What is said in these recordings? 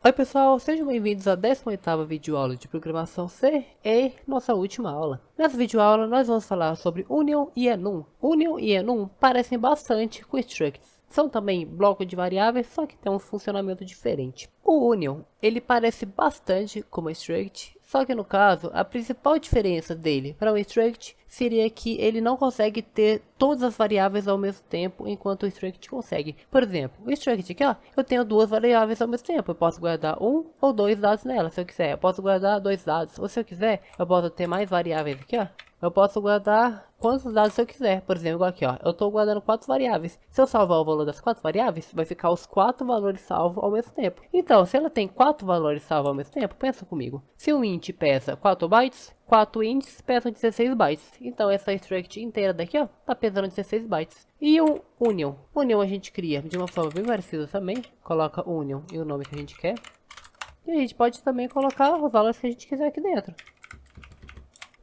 Oi pessoal, sejam bem-vindos à 18ª videoaula de programação C e nossa última aula. Nessa videoaula nós vamos falar sobre Union e Enum. Union e Enum parecem bastante com structs. São também blocos de variáveis, só que tem um funcionamento diferente. O Union, ele parece bastante como struct, só que no caso, a principal diferença dele para o struct seria que ele não consegue ter todas as variáveis ao mesmo tempo, enquanto o struct consegue. Por exemplo, o struct aqui, ó, eu tenho duas variáveis ao mesmo tempo. Eu posso guardar um ou dois dados nela, se eu quiser. Eu posso guardar dois dados, ou se eu quiser, eu posso ter mais variáveis aqui, ó. Eu posso guardar quantos dados eu quiser. Por exemplo, aqui, ó, eu estou guardando 4 variáveis. Se eu salvar o valor das 4 variáveis, vai ficar os 4 valores salvos ao mesmo tempo. Então, se ela tem 4 valores salvos ao mesmo tempo, pensa comigo. Se um int pesa 4 bytes, 4 ints pesam 16 bytes. Então, essa struct inteira daqui, ó, tá pesando 16 bytes. E o Union. Union a gente cria de uma forma bem parecida também. Coloca Union e o nome que a gente quer. E a gente pode também colocar os valores que a gente quiser aqui dentro.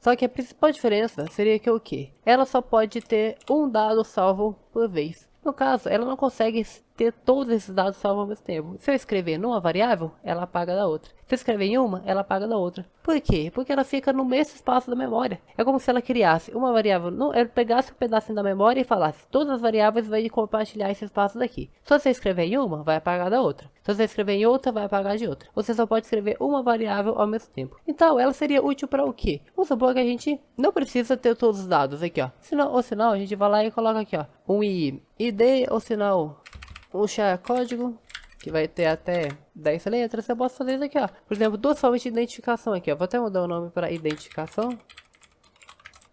Só que a principal diferença seria que o quê? Ela só pode ter um dado salvo por vez. No caso, ela não consegue ter todos esses dados salvos ao mesmo tempo. Se eu escrever numa variável, ela apaga da outra. Se eu escrever em uma, ela apaga da outra. Por quê? Porque ela fica no mesmo espaço da memória. É como se ela criasse uma variável, ela pegasse um pedacinho da memória e falasse: todas as variáveis vão compartilhar esse espaço daqui. Se você escrever em uma, vai apagar da outra. Se você escrever em outra, vai apagar de outra. Você só pode escrever uma variável ao mesmo tempo. Então, ela seria útil para o quê? Vamos supor que a gente não precisa ter todos os dados aqui, ó. Senão, a gente vai lá e coloca aqui, ó, um ID, ou senão, um char código, que vai ter até 10 letras. Eu posso fazer isso aqui, ó. Por exemplo, duas formas de identificação aqui, ó. Vou até mudar o nome para identificação.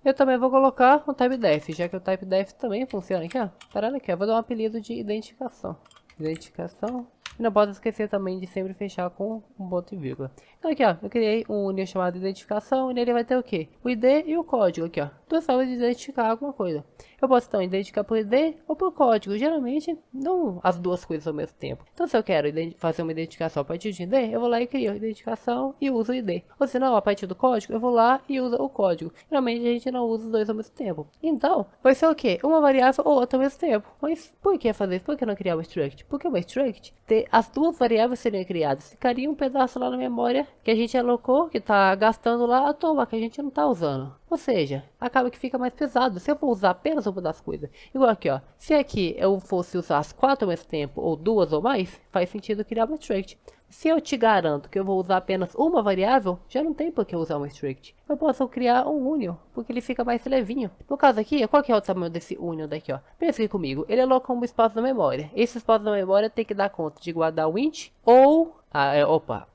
Eu também vou colocar um typedef, já que o typedef também funciona aqui, ó. Parando aqui, ó. Vou dar um apelido de identificação. Identificação. E não posso esquecer também de sempre fechar com um ponto e vírgula. Então aqui, ó, eu criei um union chamado identificação, e nele vai ter o quê? O ID e o código aqui, ó. Duas formas de identificar alguma coisa. Eu posso então identificar por ID ou por código. Geralmente, não as duas coisas ao mesmo tempo. Então se eu quero fazer uma identificação a partir de ID, eu vou lá e crio a identificação e uso o ID. Ou se não, a partir do código, eu vou lá e uso o código. Geralmente a gente não usa os dois ao mesmo tempo. Então, vai ser o quê? Uma variável ou outra ao mesmo tempo. Mas por que fazer isso? Por que não criar um struct? Porque uma struct, as duas variáveis seriam criadas. Ficaria um pedaço lá na memória que a gente alocou, que está gastando lá à toa, que a gente não está usando. Ou seja, acaba que fica mais pesado. Se eu for usar apenas uma das coisas. Igual aqui, ó. Se aqui eu fosse usar as 4 ao mesmo tempo, ou duas ou mais, faz sentido criar uma struct. Se eu te garanto que eu vou usar apenas uma variável, já não tem por que usar um struct. Eu posso criar um union, porque ele fica mais levinho. No caso aqui, qual que é o tamanho desse union daqui, ó? Pensa aqui comigo, ele aloca um espaço da memória. Esse espaço da memória tem que dar conta de guardar o int ou...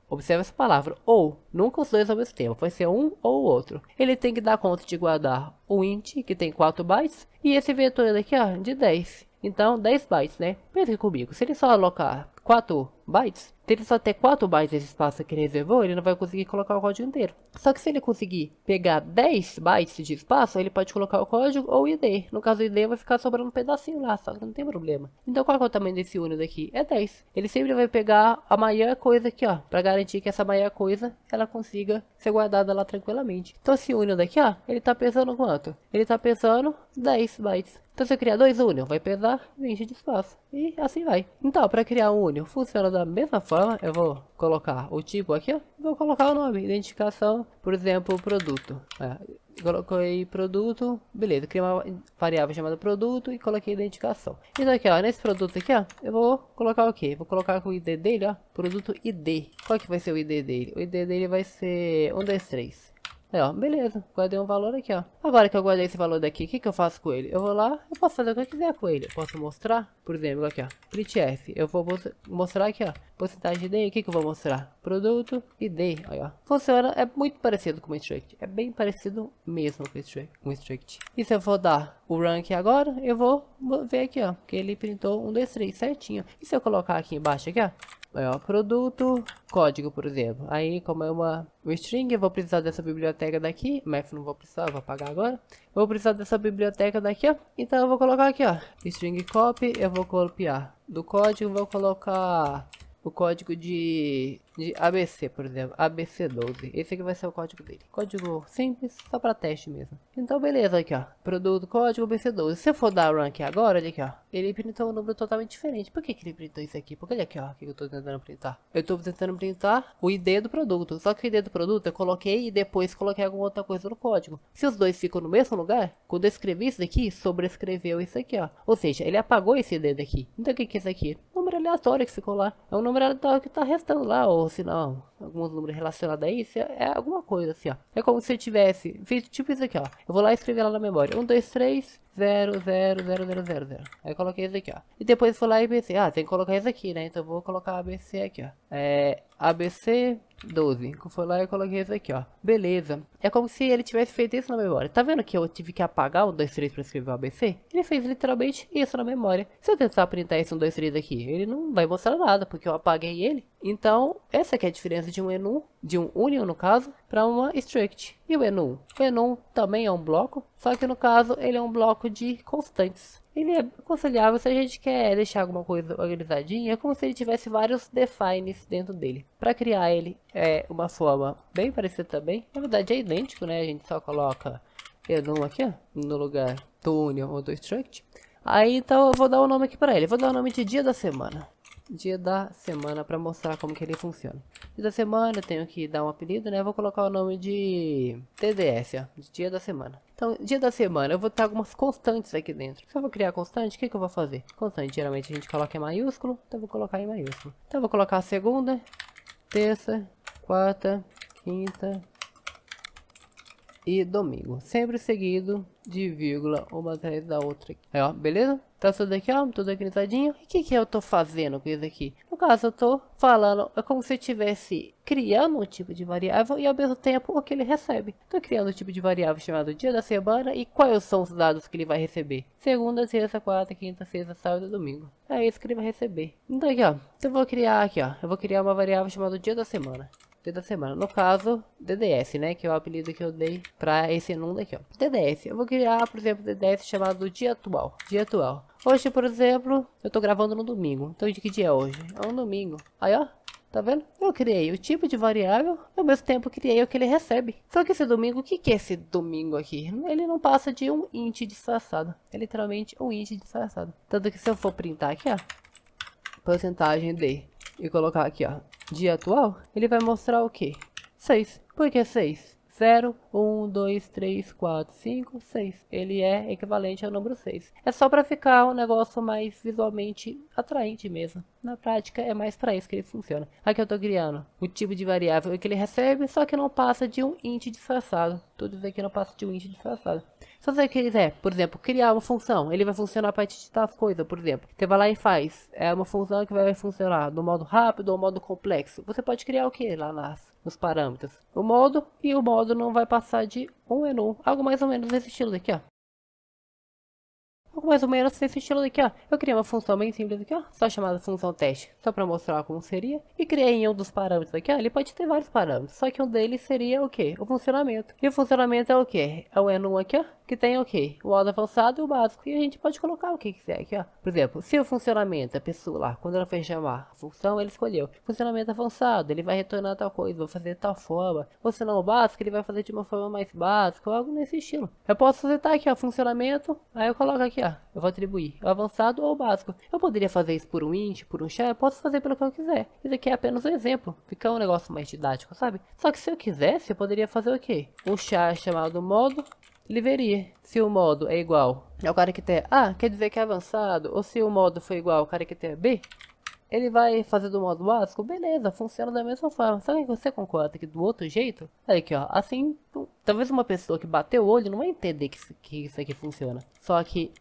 observa essa palavra, ou, nunca os dois ao mesmo tempo, vai ser um ou o outro. Ele tem que dar conta de guardar o int, que tem 4 bytes, e esse vetor daqui, ó, de 10. Então, 10 bytes, né? Pensa comigo, se ele só alocar 4 bytes, se ele só ter 4 bytes desse espaço que ele reservou, ele não vai conseguir colocar o código inteiro. Só que se ele conseguir pegar 10 bytes de espaço, ele pode colocar o código ou o ID. No caso, o ID vai ficar sobrando um pedacinho lá, só que não tem problema. Então, qual é o tamanho desse union daqui? É 10. Ele sempre vai pegar a maior coisa aqui, ó, para garantir que essa maior coisa, ela consiga ser guardada lá tranquilamente. Então, esse union daqui, ó, ele tá pesando quanto? Ele tá pesando 10 bytes. Então, se eu criar dois union, vai pesar 20 de espaço. E assim vai. Então, para criar um union, funciona da mesma forma. Eu vou colocar o tipo aqui, ó. Vou colocar o nome, identificação, por exemplo, produto. Coloquei produto, beleza, criei uma variável chamada produto e coloquei identificação. Então aqui, ó, nesse produto aqui, ó, eu vou colocar o quê? Vou colocar com o ID dele, ó, produto ID. Qual que vai ser o ID dele? O ID dele vai ser 1, 2, 3. Aí, ó, beleza, guardei um valor aqui, ó. Agora que eu guardei esse valor daqui, o que eu faço com ele? Eu vou lá, eu posso fazer o que eu quiser com ele. Eu posso mostrar, por exemplo, aqui, ó, printf. Eu vou mostrar aqui, ó, porcentagem de ID. O que eu vou mostrar? Produto ID, aí, ó. Funciona, é muito parecido com o struct. É bem parecido mesmo com o struct. E se eu for dar o rank agora, eu vou ver aqui, ó, que ele printou 1, 2, 3 certinho. E se eu colocar aqui embaixo, aqui, ó, aí, ó, produto, código, por exemplo. Aí, como é uma string, eu vou precisar dessa biblioteca daqui. Math não vou precisar, vou apagar agora. Vou precisar dessa biblioteca daqui, ó. Então, eu vou colocar aqui, ó, string copy. Eu vou copiar do código, vou colocar o código de ABC, por exemplo, ABC12. Esse aqui vai ser o código dele. Código simples, só para teste mesmo. Então, beleza, aqui ó, produto código ABC12. Se eu for dar run aqui agora, olha aqui ó, ele printou um número totalmente diferente. Por que ele printou isso aqui? Porque olha aqui ó, o que eu tô tentando printar. Eu tô tentando printar o ID do produto, só que o ID do produto eu coloquei e depois coloquei alguma outra coisa no código. Se os dois ficam no mesmo lugar, quando eu escrevi isso daqui, sobrescreveu isso aqui ó. Ou seja, ele apagou esse ID daqui. Então o que que é isso aqui? Número aleatório que ficou lá. É um número aleatório que tá restando lá, ou se não, alguns números relacionados a isso, é alguma coisa assim, ó. É como se eu tivesse feito tipo isso aqui, ó. Eu vou lá e escrever lá na memória. 1, 2, 3, 0, 0, 0, 0, 0, 0. Aí eu coloquei isso aqui, ó. E depois vou lá e pensei, tem que colocar isso aqui, né? Então eu vou colocar ABC aqui, ó. ABC 12. Foi lá e coloquei isso aqui, ó. Beleza. É como se ele tivesse feito isso na memória. Tá vendo que eu tive que apagar o 1, 2, 3 para escrever o ABC? Ele fez literalmente isso na memória. Se eu tentar printar esse 1, 2, 3 aqui, ele não vai mostrar nada, porque eu apaguei ele. Então, essa aqui é a diferença de um enum, de um union no caso, para uma struct. E o enum? O enum também é um bloco, só que no caso ele é um bloco de constantes. Ele é aconselhável se a gente quer deixar alguma coisa organizadinha, é como se ele tivesse vários defines dentro dele. Para criar ele é uma forma bem parecida também, na verdade é idêntico, né? A gente só coloca enum aqui, ó, no lugar do union ou do struct. Aí então eu vou dar o nome aqui para ele, vou dar o nome de dia da semana. Dia da semana para mostrar como que ele funciona. Dia da semana eu tenho que dar um apelido, né? Eu vou colocar o nome de TDS, ó, de dia da semana. Então, dia da semana, eu vou ter algumas constantes aqui dentro. Se eu vou criar constante, o que eu vou fazer? Constante, geralmente a gente coloca em maiúsculo, então eu vou colocar em maiúsculo. Então eu vou colocar segunda, terça, quarta, quinta e domingo. Sempre seguido de vírgula uma atrás da outra aqui. Aí, ó, beleza? Tá tudo aqui, ó, tudo organizadinho. E o que que eu tô fazendo com isso aqui? No caso, eu tô falando, é como se eu estivesse criando um tipo de variável e ao mesmo tempo o que ele recebe. Tô criando um tipo de variável chamado dia da semana e quais são os dados que ele vai receber? Segunda, terça, quarta, quinta, sexta, sábado e domingo. É isso que ele vai receber. Então aqui, ó, eu vou criar aqui, ó, eu vou criar uma variável chamada dia da semana. Da semana, no caso DDS, né, que é o apelido que eu dei para esse enum daqui, ó. DDS, eu vou criar, por exemplo, DDS chamado dia atual. Dia atual. Hoje, por exemplo, eu tô gravando no domingo. Então de que dia é hoje? É um domingo. Aí, ó, tá vendo? Eu criei o tipo de variável, ao mesmo tempo criei o que ele recebe. Só que esse domingo, o que que é esse domingo aqui? Ele não passa de um int disfarçado. É literalmente um int disfarçado. Tanto que se eu for printar aqui, ó, porcentagem de e colocar aqui, ó, dia atual, ele vai mostrar o que? 6. Por que 6? 0, 1, 2, 3, 4, 5, 6. Ele é equivalente ao número 6. É só para ficar um negócio mais visualmente atraente mesmo. Na prática é mais para isso que ele funciona. Aqui eu tô criando o tipo de variável que ele recebe, só que não passa de um int disfarçado. Tudo isso aqui não passa de um int disfarçado. Se você quiser, por exemplo, criar uma função, ele vai funcionar a partir de tal coisa, por exemplo. Você vai lá e faz. É uma função que vai funcionar no modo rápido ou modo complexo. Você pode criar o que lá nos parâmetros? O modo, e o modo não vai passar de um enum. Algo mais ou menos nesse estilo daqui, ó. Algo mais ou menos nesse estilo daqui, ó. Eu criei uma função bem simples aqui, ó. Só chamada função teste, só para mostrar como seria. E criei em um dos parâmetros aqui, ó. Ele pode ter vários parâmetros, só que um deles seria o quê? O funcionamento. E o funcionamento é o quê? É o enum aqui, ó. Que tem o quê? O modo avançado e o básico. E a gente pode colocar o que quiser aqui, ó. Por exemplo, se o funcionamento, a pessoa lá, quando ela foi chamar a função, ele escolheu funcionamento avançado, ele vai retornar tal coisa, vou fazer de tal forma. Ou se não o básico, ele vai fazer de uma forma mais básica, ou algo nesse estilo. Eu posso fazer tá aqui, ó, funcionamento, aí eu coloco aqui, ó. Eu vou atribuir o avançado ou o básico. Eu poderia fazer isso por um int, por um char, eu posso fazer pelo que eu quiser. Isso aqui é apenas um exemplo, fica um negócio mais didático, sabe? Só que se eu quisesse, eu poderia fazer o quê? Um char chamado modo. Ele veria se o modo é igual ao caractere A, quer dizer que é avançado, ou se o modo for igual ao caractere B, ele vai fazer do modo básico, beleza, funciona da mesma forma. Só que você concorda que do outro jeito, olha aqui, ó, assim, talvez uma pessoa que bateu o olho não vai entender que isso aqui funciona. Só que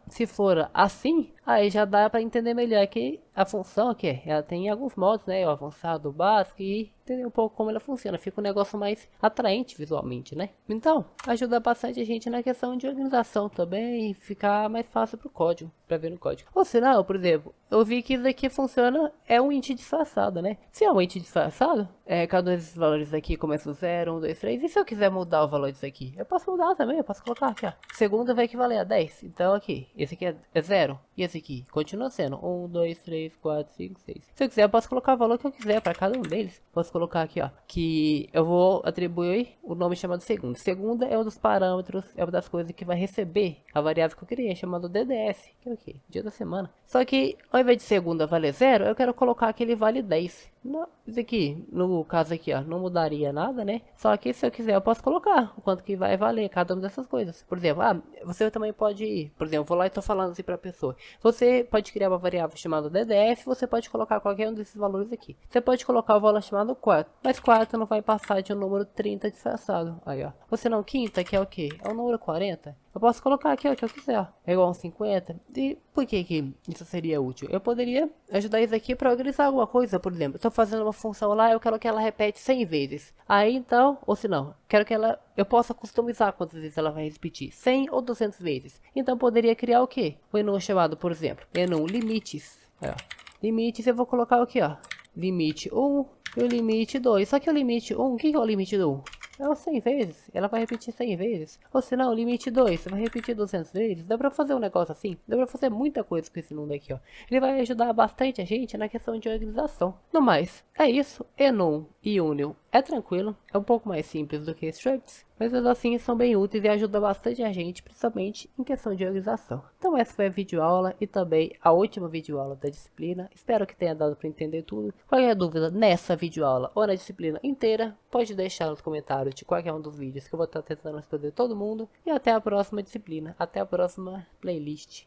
se for assim, aí já dá para entender melhor que a função aqui, ela tem alguns modos, né, o avançado, o básico, e entender um pouco como ela funciona. Fica um negócio mais atraente visualmente, né? Então, ajuda bastante a gente na questão de organização também e ficar mais fácil pro código, para ver no código. Ou senão, por exemplo, eu vi que isso aqui funciona, é um int disfarçado, né? Se é um int disfarçado, cada um desses valores aqui começa o 0, 1, 2, 3. E se eu quiser mudar o valor disso aqui? Eu posso mudar também, eu posso colocar aqui, ó. Segunda vai equivaler a 10. Então aqui, esse aqui é 0. E esse aqui continua sendo 1, 2, 3, 4, 5, 6. Se eu quiser, eu posso colocar o valor que eu quiser para cada um deles. Posso colocar aqui, ó, que eu vou atribuir o nome chamado segunda. Segunda é um dos parâmetros, é uma das coisas que vai receber a variável que eu criei, chamado DDS, que é o quê? Dia da semana. Só que, ao invés de segunda valer 0, eu quero colocar que ele vale 10. Não, isso aqui, no caso aqui, ó, não mudaria nada, né? Só que se eu quiser, eu posso colocar o quanto que vai valer cada uma dessas coisas. Por exemplo, você também pode, por exemplo, vou lá e tô falando assim pra pessoa. Você pode criar uma variável chamada DDF, você pode colocar qualquer um desses valores aqui. Você pode colocar o valor chamado 4, mas 4 não vai passar de um número 30 disfarçado. Aí, ó. Você não quinta, que é o quê? É o número 40. Eu posso colocar aqui o que eu quiser, ó. É igual a um 50. E por que isso seria útil? Eu poderia ajudar isso aqui para organizar alguma coisa, por exemplo. Eu tô fazendo uma função lá, eu quero que ela repete 100 vezes. Aí então, ou se não, quero que eu possa customizar quantas vezes ela vai repetir, 100 ou 200 vezes. Então poderia criar o quê? Um enum chamado, por exemplo, enum limites. Aí, ó. Limites, eu vou colocar aqui, ó. Limite 1 e o limite 2. Só que o limite 1, o que é o limite do 1? É o 100 vezes, ela vai repetir 100 vezes. Ou se não, limite 2, você vai repetir 200 vezes. Dá pra fazer um negócio assim, dá pra fazer muita coisa com esse número aqui, ó. Ele vai ajudar bastante a gente na questão de organização. No mais, é isso. Enum e Union é tranquilo, é um pouco mais simples do que structs, mas assim são bem úteis e ajudam bastante a gente, principalmente em questão de organização. Então essa foi a videoaula e também a última videoaula da disciplina. Espero que tenha dado para entender tudo. Qualquer dúvida nessa videoaula ou na disciplina inteira, pode deixar nos comentários de qualquer um dos vídeos que eu vou estar tentando responder todo mundo. E até a próxima disciplina, até a próxima playlist.